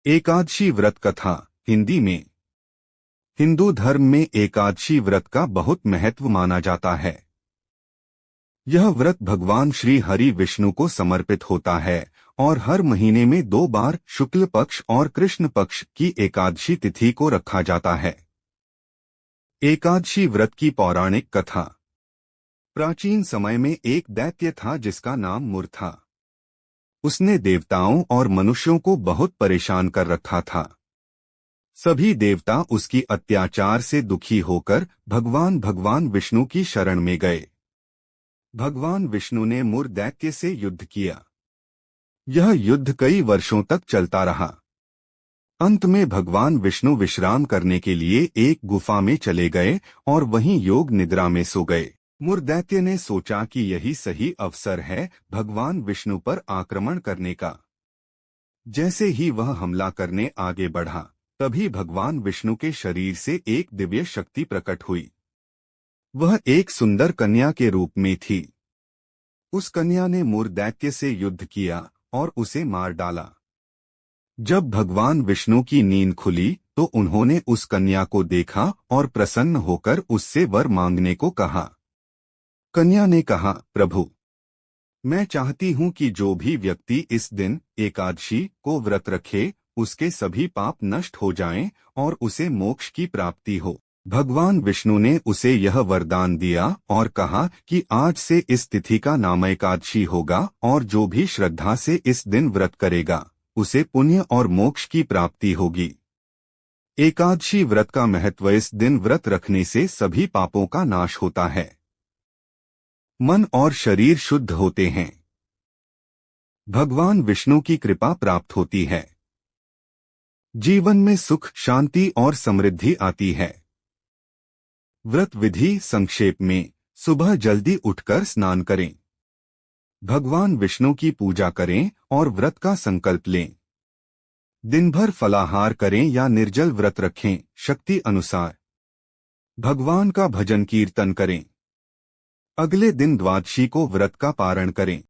एकादशी व्रत कथा हिंदी में। हिंदू धर्म में एकादशी व्रत का बहुत महत्व माना जाता है। यह व्रत भगवान श्री हरि विष्णु को समर्पित होता है और हर महीने में 2 बार शुक्ल पक्ष और कृष्ण पक्ष की एकादशी तिथि को रखा जाता है। एकादशी व्रत की पौराणिक कथा। प्राचीन समय में एक दैत्य था जिसका नाम मुर था। उसने देवताओं और मनुष्यों को बहुत परेशान कर रखा था। सभी देवता उसकी अत्याचार से दुखी होकर भगवान विष्णु की शरण में गए। भगवान विष्णु ने मुर दैत्य से युद्ध किया। यह युद्ध कई वर्षों तक चलता रहा। अंत में भगवान विष्णु विश्राम करने के लिए एक गुफा में चले गए और वहीं योग निद्रा में सो गए। मुर दैत्य ने सोचा कि यही सही अवसर है भगवान विष्णु पर आक्रमण करने का। जैसे ही वह हमला करने आगे बढ़ा, तभी भगवान विष्णु के शरीर से एक दिव्य शक्ति प्रकट हुई। वह एक सुंदर कन्या के रूप में थी। उस कन्या ने मुर दैत्य से युद्ध किया और उसे मार डाला। जब भगवान विष्णु की नींद खुली तो उन्होंने उस कन्या को देखा और प्रसन्न होकर उससे वर मांगने को कहा। कन्या ने कहा, प्रभु, मैं चाहती हूँ कि जो भी व्यक्ति इस दिन एकादशी को व्रत रखे उसके सभी पाप नष्ट हो जाएं और उसे मोक्ष की प्राप्ति हो। भगवान विष्णु ने उसे यह वरदान दिया और कहा कि आज से इस तिथि का नाम एकादशी होगा और जो भी श्रद्धा से इस दिन व्रत करेगा उसे पुण्य और मोक्ष की प्राप्ति होगी। एकादशी व्रत का महत्व। इस दिन व्रत रखने से सभी पापों का नाश होता है। मन और शरीर शुद्ध होते हैं। भगवान विष्णु की कृपा प्राप्त होती है। जीवन में सुख, शांति और समृद्धि आती है। व्रत विधि संक्षेप में। सुबह जल्दी उठकर स्नान करें। भगवान विष्णु की पूजा करें और व्रत का संकल्प लें। दिन भर फलाहार करें या निर्जल व्रत रखें, शक्ति अनुसार। भगवान का भजन कीर्तन करें। अगले दिन द्वादशी को व्रत का पारण करें।